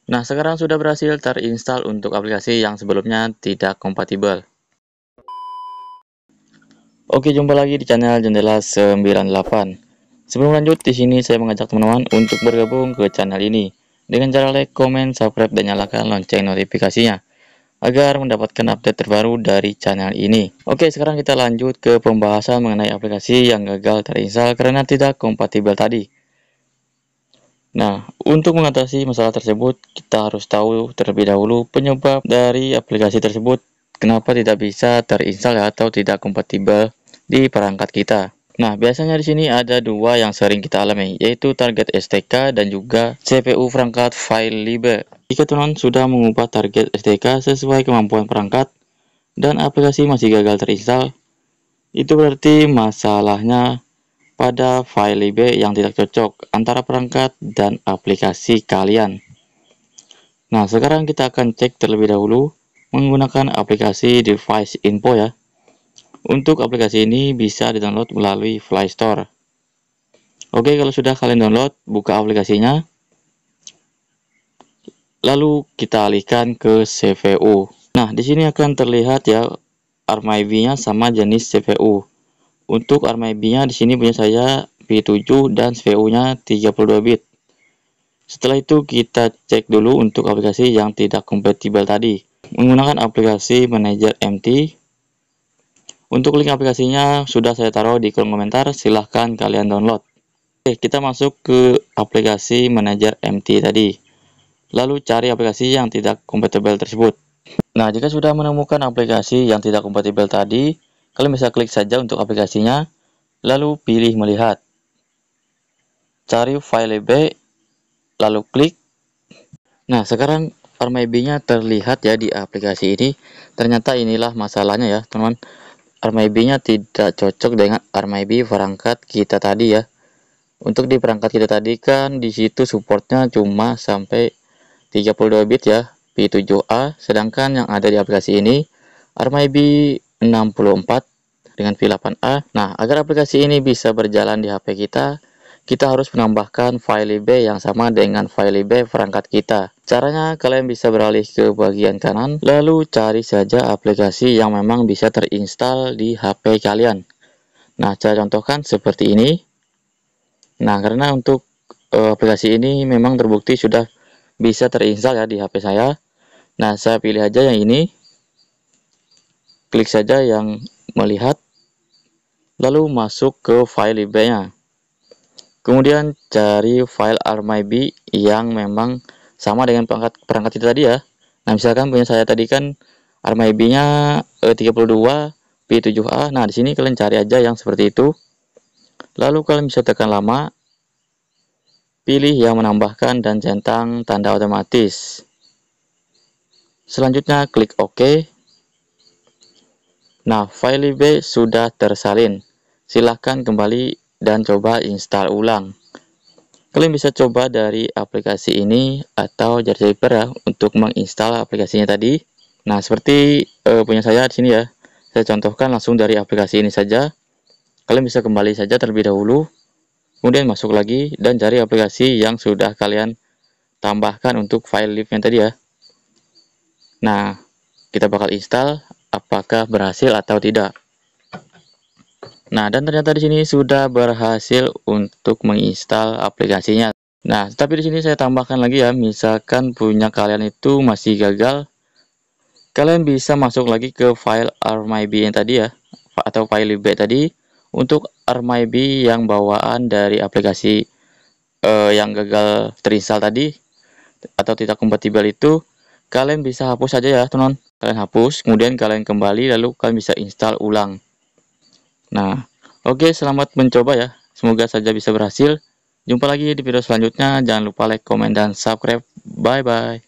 Nah, sekarang sudah berhasil terinstall untuk aplikasi yang sebelumnya tidak kompatibel. Oke, jumpa lagi di channel Jendela 98. Sebelum lanjut, di sini saya mengajak teman-teman untuk bergabung ke channel ini dengan cara like, comment, subscribe, dan nyalakan lonceng notifikasinya agar mendapatkan update terbaru dari channel ini. Oke, sekarang kita lanjut ke pembahasan mengenai aplikasi yang gagal terinstall karena tidak kompatibel tadi. Nah, untuk mengatasi masalah tersebut, kita harus tahu terlebih dahulu penyebab dari aplikasi tersebut kenapa tidak bisa terinstall atau tidak kompatibel di perangkat kita. Nah, biasanya di sini ada dua yang sering kita alami, yaitu target STK dan juga CPU perangkat file libre. Jika teman sudah mengubah target STK sesuai kemampuan perangkat dan aplikasi masih gagal terinstall, itu berarti masalahnya pada file libre yang tidak cocok antara perangkat dan aplikasi kalian. Nah, sekarang kita akan cek terlebih dahulu menggunakan aplikasi Device Info ya. Untuk aplikasi ini bisa di-download melalui Play Store. Oke, kalau sudah kalian download, buka aplikasinya. Lalu kita alihkan ke CPU. Nah, di sini akan terlihat ya RMIB-nya sama jenis CPU. Untuk RMIB-nya di sini punya saya V7 dan CPU-nya 32 bit. Setelah itu kita cek dulu untuk aplikasi yang tidak kompatibel tadi. Menggunakan aplikasi Manager MT. Untuk link aplikasinya sudah saya taruh di kolom komentar, silahkan kalian download. Oke, kita masuk ke aplikasi Manager MT tadi. Lalu cari aplikasi yang tidak kompatibel tersebut. Nah, jika sudah menemukan aplikasi yang tidak kompatibel tadi, kalian bisa klik saja untuk aplikasinya, lalu pilih melihat. Cari file lib, lalu klik. Nah, sekarang RMIB-nya terlihat ya di aplikasi ini. Ternyata inilah masalahnya ya, teman-teman. RMIB-nya tidak cocok dengan RMIB perangkat kita tadi ya. Untuk di perangkat kita tadi kan di situ supportnya cuma sampai 32 bit ya, V7A, sedangkan yang ada di aplikasi ini RMIB 64 dengan V8A. Nah, agar aplikasi ini bisa berjalan di HP kita harus menambahkan file lib yang sama dengan file lib perangkat kita. Caranya, kalian bisa beralih ke bagian kanan, lalu cari saja aplikasi yang memang bisa terinstall di HP kalian. Nah, saya contohkan seperti ini. Nah, karena untuk aplikasi ini memang terbukti sudah bisa terinstall ya di HP saya. Nah, saya pilih aja yang ini. Klik saja yang melihat, lalu masuk ke file lib-nya. Kemudian cari file RMIB yang memang sama dengan perangkat itu tadi ya. Nah, misalkan punya saya tadi kan RMIB-nya 32 V7A. Nah, di sini kalian cari aja yang seperti itu. Lalu kalian bisa tekan lama, pilih yang menambahkan dan centang tanda otomatis. Selanjutnya klik OK. Nah, file lib sudah tersalin. Silahkan kembali dan coba install ulang. Kalian bisa coba dari aplikasi ini atau Jar Zipper ya untuk menginstal aplikasinya tadi. Nah, seperti punya saya di sini ya. Saya contohkan langsung dari aplikasi ini saja. Kalian bisa kembali saja terlebih dahulu. Kemudian masuk lagi dan cari aplikasi yang sudah kalian tambahkan untuk file lib-nya tadi ya. Nah, kita bakal install apakah berhasil atau tidak. Nah, dan ternyata di sini sudah berhasil untuk menginstal aplikasinya. Nah, tapi di sini saya tambahkan lagi ya, misalkan punya kalian itu masih gagal, kalian bisa masuk lagi ke file RMIB yang tadi ya, atau file lib tadi. Untuk RMIB yang bawaan dari aplikasi yang gagal terinstall tadi atau tidak kompatibel itu, kalian bisa hapus saja ya, teman-teman. Kalian hapus, kemudian kalian kembali, lalu kalian bisa install ulang. Nah, oke, selamat mencoba ya. Semoga saja bisa berhasil. Jumpa lagi di video selanjutnya. Jangan lupa like, komen, dan subscribe. Bye-bye.